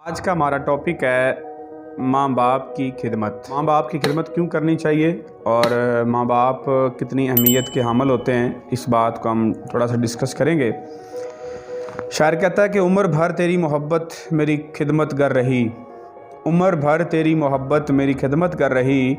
आज का हमारा टॉपिक है माँ बाप की खिदमत। माँ बाप की खिदमत क्यों करनी चाहिए और माँ बाप कितनी अहमियत के हामिल होते हैं, इस बात को हम थोड़ा सा डिस्कस करेंगे। शायर कहता है कि उम्र भर तेरी मोहब्बत मेरी खिदमत कर रही, उम्र भर तेरी मोहब्बत मेरी खिदमत कर रही,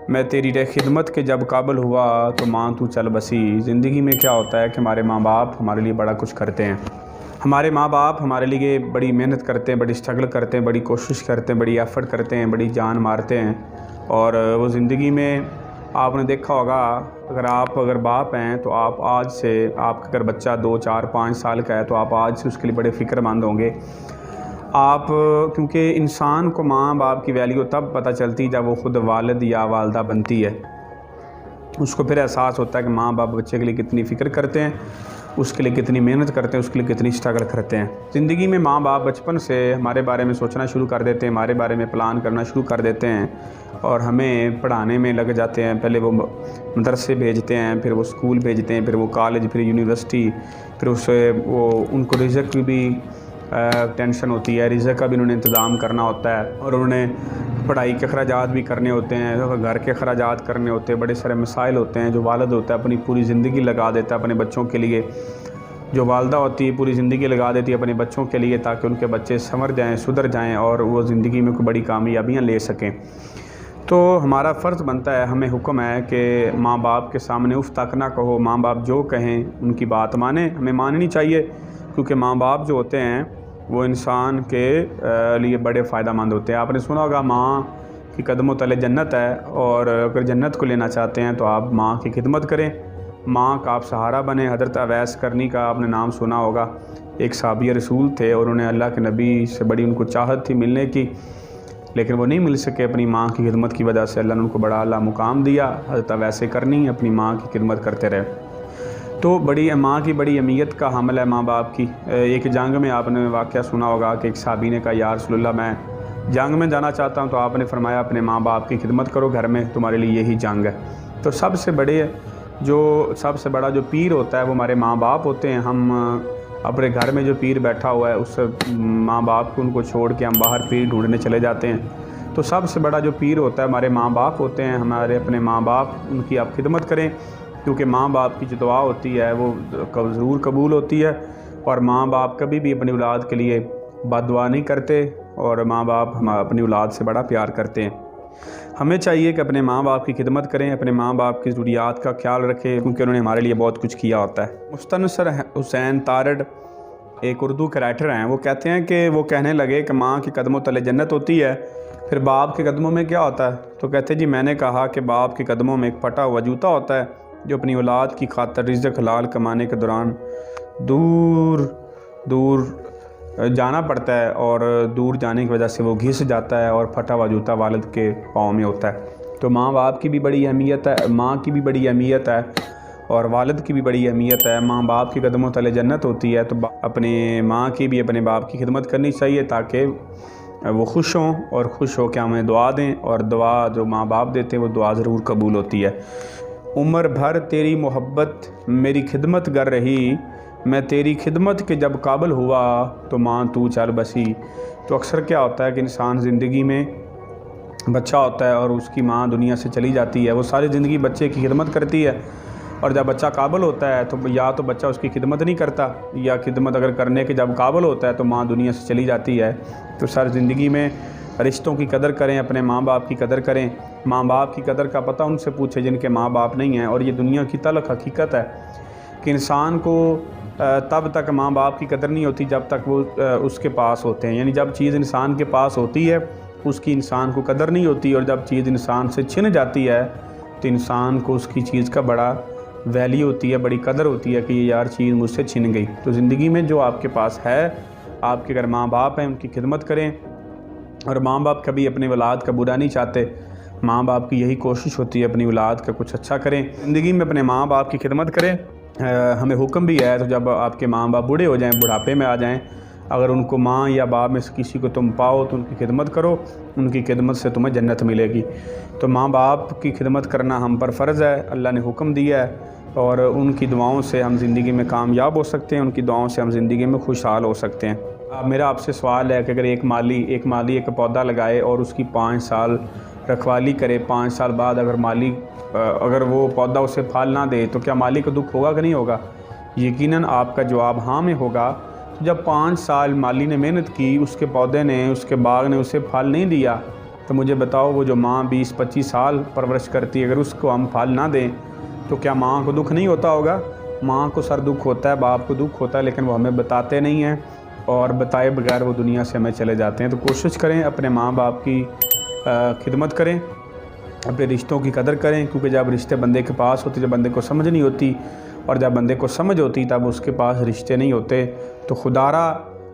मैं तेरी खिदमत के जब काबिल हुआ तो माँ तू चल बसी। ज़िंदगी में क्या होता है कि हमारे माँ बाप हमारे लिए बड़ा कुछ करते हैं। हमारे माँ बाप हमारे लिए बड़ी मेहनत करते हैं, बड़ी स्ट्रगल करते हैं, बड़ी कोशिश करते हैं, बड़ी एफ़र्ट करते हैं, बड़ी जान मारते हैं। और वो ज़िंदगी में आपने देखा होगा, अगर बाप हैं तो आप आज से, आपका अगर बच्चा 2, 4, 5 साल का है तो आप आज से उसके लिए बड़े फ़िक्रमंद होंगे। क्योंकि इंसान को माँ बाप की वैल्यू तब पता चलती जब वो ख़ुद वालिद या वालदा बनती है। उसको फिर एहसास होता है कि माँ बाप बच्चे के लिए कितनी फ़िक्र करते हैं, उसके लिए कितनी मेहनत करते हैं, उसके लिए कितनी स्ट्रगल करते हैं। ज़िंदगी में माँ बाप बचपन से हमारे बारे में सोचना शुरू कर देते हैं, हमारे बारे में प्लान करना शुरू कर देते हैं और हमें पढ़ाने में लग जाते हैं। पहले वो मदरसे भेजते हैं, फिर वो स्कूल भेजते हैं, फिर वो कॉलेज, फिर यूनिवर्सिटी, फिर उससे वो उनको रिज़्क की भी टेंशन होती है, रिज़्क का भी उन्होंने इंतज़ाम करना होता है और उन्होंने पढ़ाई के अखराजात भी करने होते हैं, घर के अखराजात करने होते हैं। बड़े सारे मसाइल होते हैं। जो वालिद होता है अपनी पूरी ज़िंदगी लगा देता है अपने बच्चों के लिए, जो वालदा होती है पूरी ज़िंदगी लगा देती है अपने बच्चों के लिए, ताकि उनके बच्चे संवर जाएँ, सुधर जाएँ और वो ज़िंदगी में कोई बड़ी कामयाबियाँ ले सकें। तो हमारा फ़र्ज़ बनता है, हमें हुक्म है कि माँ बाप के सामने उफ़ तक ना कहो। माँ बाप जो कहें उनकी बात माने, हमें माननी चाहिए, क्योंकि माँ बाप जो होते हैं वो इंसान के लिए बड़े फ़ायदेमंद होते हैं। आपने सुना होगा, माँ की कदमों तले जन्नत है, और अगर जन्नत को लेना चाहते हैं तो आप माँ की खिदमत करें, माँ का आप सहारा बने। हज़रत अवैस करनी का आपने नाम सुना होगा, एक साहबी रसूल थे और उन्हें अल्लाह के नबी से बड़ी उनको चाहत थी मिलने की, लेकिन वो नहीं मिल सके। अपनी माँ की खिदमत की वजह से अल्लाह ने उनको बड़ा आला मुकाम दिया। हज़रत अवैस करनी अपनी माँ की खिदमत करते रहे। तो माँ की बड़ी अहमियत का हामिल है माँ बाप की। एक जंग में आपने वाक़या सुना होगा कि एक साहबी ने कहा, या रसूलल्लाह मैं जंग में जाना चाहता हूँ। तो आपने फरमाया, अपने माँ बाप की खिदमत करो, घर में तुम्हारे लिए यही जंग है। तो सबसे बड़ा जो पीर होता है वो हमारे माँ बाप होते हैं। हम अपने घर में जो पीर बैठा हुआ है उस माँ बाप को उनको छोड़ के हम बाहर पीर ढूंढने चले जाते हैं। तो सबसे बड़ा जो पीर होता है हमारे माँ बाप होते हैं। हमारे अपने माँ बाप, उनकी आप खिदमत करें, क्योंकि माँ बाप की जो दुआ होती है वो ज़रूर कबूल होती है। और माँ बाप कभी भी अपनी औलाद के लिए बद्दुआ नहीं करते, और माँ बाप हम अपनी औलाद से बड़ा प्यार करते हैं। हमें चाहिए कि अपने माँ बाप की खिदमत करें, अपने माँ बाप की ज़रूरियात का ख्याल रखें, क्योंकि उन्होंने हमारे लिए बहुत कुछ किया होता है। मुस्तनसर हुसैन तारड़ एक उर्दू के राइटर हैं। वो कहते हैं कि वो कहने लगे कि माँ के कदमों तले जन्नत होती है, फिर बाप के कदमों में क्या होता है? तो कहते जी, मैंने कहा कि बाप के कदमों में एक फटा हुआ जूता होता है, जो अपनी औलाद की खातिर रिज़्क़ हलाल कमाने के दौरान दूर दूर जाना पड़ता है, और दूर जाने की वजह से वो घिस जाता है और फटा हुआ जूता वालिद के पाँव में होता है। तो माँ बाप की भी बड़ी अहमियत है, माँ की भी बड़ी अहमियत है और वालिद की भी बड़ी अहमियत है। माँ बाप की कदमों तले जन्नत होती है, तो अपने माँ की भी अपने बाप की खिदमत करनी चाहिए, ताकि वो खुश हों, और खुश हो के हमें दुआ दें, और दुआ जो माँ बाप देते हैं वो दुआ ज़रूर कबूल होती है। उम्र भर तेरी मोहब्बत मेरी खिदमत कर रही, मैं तेरी खिदमत के जब काबिल हुआ तो माँ तू चल बसी। तो अक्सर क्या होता है कि इंसान ज़िंदगी में बच्चा होता है और उसकी माँ दुनिया से चली जाती है, वो सारी ज़िंदगी बच्चे की खिदमत करती है, और जब बच्चा काबिल होता है तो या तो बच्चा उसकी खिदमत नहीं करता, या खिदमत अगर करने के जब काबिल होता है तो माँ दुनिया से चली जाती है। तो सारी ज़िंदगी में रिश्तों की कदर करें, अपने माँ बाप की कदर करें। माँ बाप की कदर का पता उनसे पूछें जिनके माँ बाप नहीं हैं। और ये दुनिया की तल्ख़ हकीकत है कि इंसान को तब तक माँ बाप की कदर नहीं होती जब तक वो उसके पास होते हैं। यानी जब चीज़ इंसान के पास होती है उसकी इंसान को कदर नहीं होती, और जब चीज़ इंसान से छिन जाती है तो इंसान को उसकी चीज़ का बड़ा वैल्यू होती है, बड़ी कदर होती है कि ये यार चीज़ मुझसे छिन गई। तो ज़िंदगी में जो आपके पास है, आपके अगर माँ बाप हैं उनकी खिदमत करें। और माँ बाप कभी अपनी औलाद का बुरा नहीं चाहते, माँ बाप की यही कोशिश होती है अपनी औलाद का कुछ अच्छा करें। ज़िंदगी में अपने माँ बाप की खिदमत करें। हमें हुक्म भी है, तो जब आपके माँ बाप बूढ़े हो जाएं, बुढ़ापे में आ जाएं, अगर उनको माँ या बाप में से किसी को तुम पाओ तो उनकी खिदमत करो, उनकी खिदमत से तुम्हें जन्नत मिलेगी। तो माँ बाप की खिदमत करना हम पर फ़र्ज़ है, अल्लाह ने हुक्म दिया है, और उनकी दुआओं से हम ज़िंदगी में कामयाब हो सकते हैं, उनकी दुआओं से हम ज़िंदगी में खुशहाल हो सकते हैं। अब मेरा आपसे सवाल है कि अगर एक माली एक पौधा लगाए और उसकी 5 साल रखवाली करे, 5 साल बाद अगर वो पौधा उसे फल ना दे तो क्या माली को दुख होगा कि नहीं होगा? यकीनन आपका जवाब हाँ में होगा। तो जब 5 साल माली ने मेहनत की, उसके पौधे ने, उसके बाग ने उसे फल नहीं दिया, तो मुझे बताओ वो जो माँ 20-25 साल परवरिश करती है, अगर उसको हम फल ना दें तो क्या माँ को दुख नहीं होता होगा? माँ को सर दुख होता है, बाप को दुख होता है, लेकिन वो हमें बताते नहीं हैं और बताए बगैर वो दुनिया से हमें चले जाते हैं। तो कोशिश करें अपने माँ बाप की खिदमत करें, अपने रिश्तों की कदर करें, क्योंकि जब रिश्ते बंदे के पास होते, जब बंदे को समझ नहीं होती, और जब बंदे को समझ होती तब उसके पास रिश्ते नहीं होते। तो खुदारा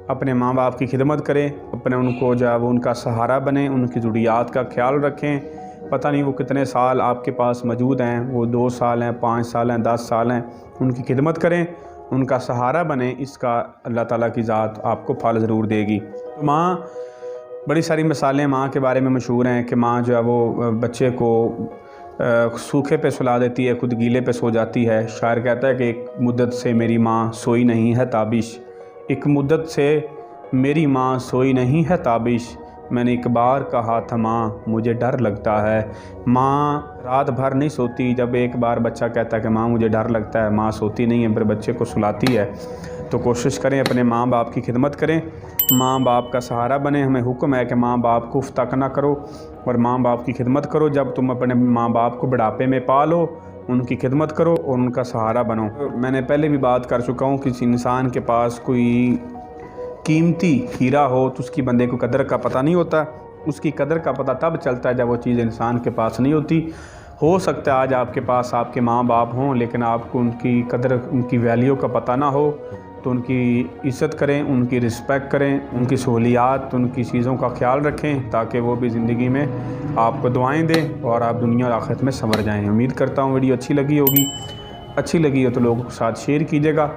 अपने माँ बाप की खिदमत करें, अपने उनको जब उनका सहारा बने, उनकी ज़रूरियात का ख्याल रखें। पता नहीं वो कितने साल आपके पास मौजूद हैं, वो 2 साल हैं, 5 साल हैं, 10 साल हैं, उनकी खिदमत करें, उनका सहारा बने। इसका अल्लाह ताला की ज़ात आपको फल ज़रूर देगी। तो माँ, बड़ी सारी मिसालें माँ के बारे में मशहूर हैं कि माँ जो है वो बच्चे को सूखे पे सुला देती है, खुद गीले पे सो जाती है। शायर कहता है कि एक मुद्दत से मेरी माँ सोई नहीं है ताबिश, एक मुद्दत से मेरी माँ सोई नहीं है ताबिश, मैंने एक बार कहा था माँ मुझे डर लगता है। माँ रात भर नहीं सोती, जब एक बार बच्चा कहता है कि माँ मुझे डर लगता है, माँ सोती नहीं है, फिर बच्चे को सुलाती है। तो कोशिश करें अपने माँ बाप की खिदमत करें, माँ बाप का सहारा बने। हमें हुक्म है कि माँ बाप को उफ्ता ना करो और माँ बाप की खिदमत करो। जब तुम अपने माँ बाप को बुढ़ापे में पालो, उनकी खिदमत करो और उनका सहारा बनो। मैंने पहले भी बात कर चुका हूँ, किसी इंसान के पास कोई कीमती हीरा हो तो उसकी बंदे को कदर का पता नहीं होता। उसकी कदर का पता तब चलता है जब वो चीज़ इंसान के पास नहीं होती। हो सकता है आज आपके पास आपके माँ बाप हों, लेकिन आपको उनकी कदर, उनकी वैल्यू का पता ना हो। तो उनकी इज़्ज़त करें, उनकी रिस्पेक्ट करें, उनकी सहूलियात, उनकी चीज़ों का ख्याल रखें, ताकि वो भी ज़िंदगी में आपको दुआएं दें और आप दुनिया और आखिरत में संवर जाएं। उम्मीद करता हूँ वीडियो अच्छी लगी होगी। अच्छी लगी हो तो लोगों के साथ शेयर कीजिएगा।